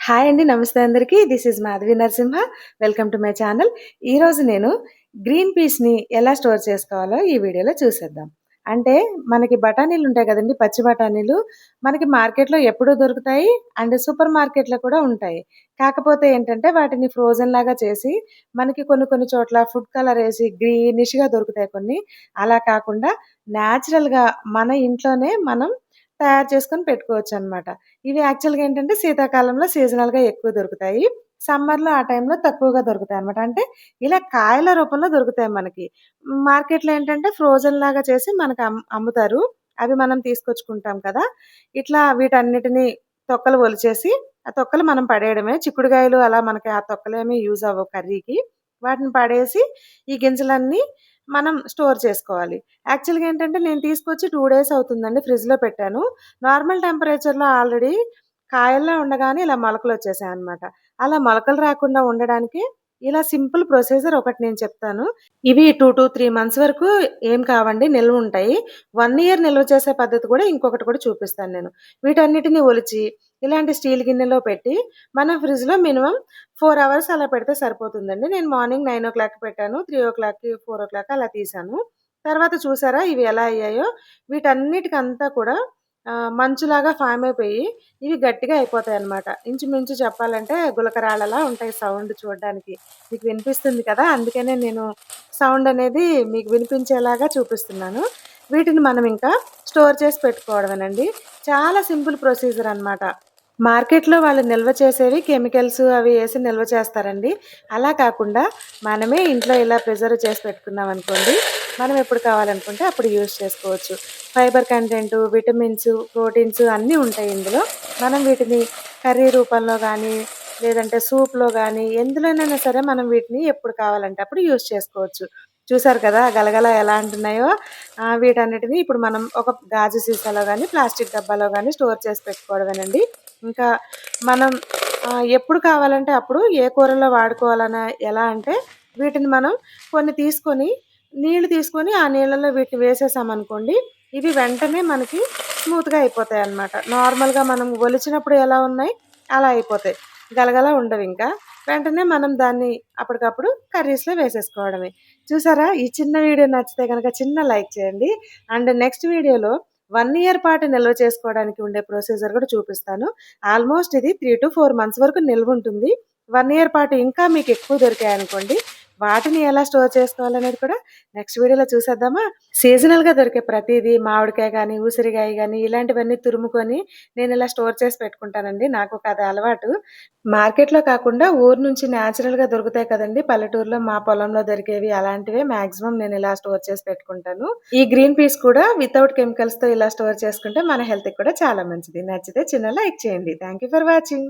Hi అండి. నమస్తే అందరికీ. This is Madhavi Narasimha. Welcome to my channel. ఈరోజు నేను గ్రీన్ పీస్‌ని ఎలా స్టోర్ చేసుకోవాలో ఈ వీడియోలో చూసేద్దాం. అంటే మనకి బఠానీలుంటాయి కదండీ! పచ్చి బఠానీలు. మనకి మార్కెట్‌లో ఎప్పుడూ దొరుకుతాయి. అండ్ సూపర్ మార్కెట్‌లో కూడా ఉంటాయి. కాకపోతే ఏంటంటే వాటిని ఫ్రోజెన్‌లాగా చేసి మనకి కొన్ని కొన్ని చోట్ల ఫుడ్ కలర్ ఏసి గ్రీనిష్‌గా దొరుకుతాయి కొన్ని. అలా కాకుండా నేచురల్‌గా మన ఇంట్లోనే మనం తయారు చేసుకొని పెట్టుకోవచ్చనమాట. ఇవి యాక్చువల్‌గా ఏంటంటే శీతాకాలంలో సీజనల్‌గా ఎక్కువ దొరుకుతాయి. సమ్మర్‌లో ఆ టైంలో తక్కువగా దొరుకుతాయనమాట. అంటే ఇలా కాయల రూపంలో దొరుకుతాయి మనకి. మార్కెట్‌లో ఏంటంటే ఫ్రోజెన్‌లాగా చేసి మనకు అమ్ముతారు. అవి మనం తీసుకొచ్చుకుంటాం కదా! ఇట్లా వీటన్నిటిని తొక్కలు ఒలిచేసి, ఆ తొక్కలు మనం పడేయడమే. చిక్కుడుగాయలు అలా మనకి ఆ తొక్కలేమి యూజ్ అవ్వవు కర్రీకి. వాటిని పడేసి ఈ గింజలన్నీ మనం స్టోర్ చేసుకోవాలి. యాక్చువల్‌గా ఏంటంటే నేను తీసుకొచ్చి 2 డేస్ అవుతుందండి ఫ్రిడ్జ్‌లో పెట్టాను. నార్మల్ టెంపరేచర్‌లో ఆల్రెడీ కాయల్లా ఉండగానే ఇలా మొలకలొచ్చేసాయన్నమాట. అలా మొలకలు రాకుండా ఉండడానికి ఇలా సింపుల్ ప్రొసీజర్ ఒకటి నేను చెప్తాను. ఇవి 2-3 మంత్స్ వరకు ఏం కావండి నిల్వుంటాయి. 1 ఇయర్ నిల్వ చేసే పద్ధతి కూడా ఇంకొకటి కూడా చూపిస్తాను నేను. వీటన్నిటిని ఒలిచి ఇలాంటి స్టీల్ గిన్నెలో పెట్టి మనం ఫ్రిడ్జ్‌లో మినిమమ్ 4 అవర్స్ అలా పెడితే సరిపోతుందండి. నేను మార్నింగ్ 9:00 పెట్టాను. 3:00, 4:00 అలా తీశాను. తర్వాత చూసారా ఇవి ఎలా అయ్యాయో? వీటన్నిటికంతా కూడా మంచులాగా ఫార్మ్ అయిపోయి ఇవి గట్టిగా అయిపోతాయన్నమాట. ఇంచుమించు చెప్పాలంటే గులకరాళ్ళలా ఉంటాయి సౌండ్ చూడడానికి. మీకు వినిపిస్తుంది కదా! అందుకనే నేను సౌండ్ అనేది మీకు వినిపించేలాగా చూపిస్తున్నాను. వీటిని మనం ఇంకా స్టోర్ చేసి పెట్టుకోవడమేనండి. చాలా సింపుల్ ప్రొసీజర్ అన్నమాట. మార్కెట్‌లో వాళ్ళు నిల్వ చేసేవి కెమికల్స్ అవి ఏసి నిల్వ చేస్తారండి. అలా కాకుండా మనమే ఇంట్లో ఇలా ప్రిజర్వ్ చేసి పెట్టుకున్నామనుకోండి, మనం ఎప్పుడు కావాలనుకుంటే అప్పుడు యూజ్ చేసుకోవచ్చు. ఫైబర్ కంటెంటు, విటమిన్స్, ప్రోటీన్స్ అన్నీ ఉంటాయి ఇందులో. మనం వీటిని కర్రీ రూపంలో గానీ, లేదంటే సూప్‌లో గానీ, ఎందులోనైనా సరే మనం వీటిని ఎప్పుడు కావాలంటే అప్పుడు యూజ్ చేసుకోవచ్చు. చూసారు కదా! గలగల ఎలా అంటున్నాయో. వీటన్నిటిని ఇప్పుడు మనం ఒక గాజు సీసాలో గానీ, ప్లాస్టిక్ డబ్బాలో గానీ స్టోర్ చేసి పెట్టుకోవడమేనండి. ఇంకా మనం ఎప్పుడు కావాలంటే అప్పుడు ఏ కూరలో వాడుకోవాలనా ఎలా అంటే, వీటిని మనం కొన్ని తీసుకొని, నీళ్లు తీసుకొని ఆ నీళ్ళలో వీటిని వేసేసామనుకోండి, ఇవి వెంటనే మనకి స్మూత్‌గా అయిపోతాయన్నమాట. నార్మల్‌గా మనం ఒలిచినప్పుడు ఎలా ఉన్నాయి, అలా అయిపోతాయి. గలగల ఉండవింకా. వెంటనే మనం దాన్ని అప్పటికప్పుడు కర్రీస్‌లో వేసేసుకోవడమే. చూసారా? ఈ చిన్న వీడియో నచ్చితే గనక చిన్న లైక్ చేయండి. అండ్ నెక్స్ట్ వీడియోలో 1 ఇయర్ పాటు నిల్వ చేసుకోవడానికి ఉండే ప్రొసీజర్ కూడా చూపిస్తాను. ఆల్మోస్ట్ ఇది 3-4 మంత్స్ వరకు నిల్వుంటుంది. 1 ఇయర్ పాటు ఇంకా మీకు ఎక్కువ దొరికాయనుకోండి, వాటిని ఎలా స్టోర్ చేసుకోవాలనేది కూడా నెక్స్ట్ వీడియోలో చూసేద్దామా? సీజనల్‌గా దొరికే ప్రతీదీ మామిడికాయ గానీ, ఉసిరికాయ గానీ ఇలాంటివన్నీ తురుముకొని నేనిలా స్టోర్ చేసి పెట్టుకుంటానండి. నాకొక అది అలవాటు. మార్కెట్‌లో కాకుండా ఊరు నుంచి నేచురల్‌గా దొరుకుతాయి కదండీ! పల్లెటూరులో మా పొలంలో దొరికేవి అలాంటివే మాక్సిమం నేనిలా స్టోర్ చేసి పెట్టుకుంటాను. ఈ గ్రీన్ పీస్ కూడా వితౌట్ కెమికల్స్‌తో ఇలా స్టోర్ చేసుకుంటే మన హెల్త్‌కి కూడా చాలా మంచిది. నచ్చితే చిన్న లైక్ చేయండి. Thank you for watching.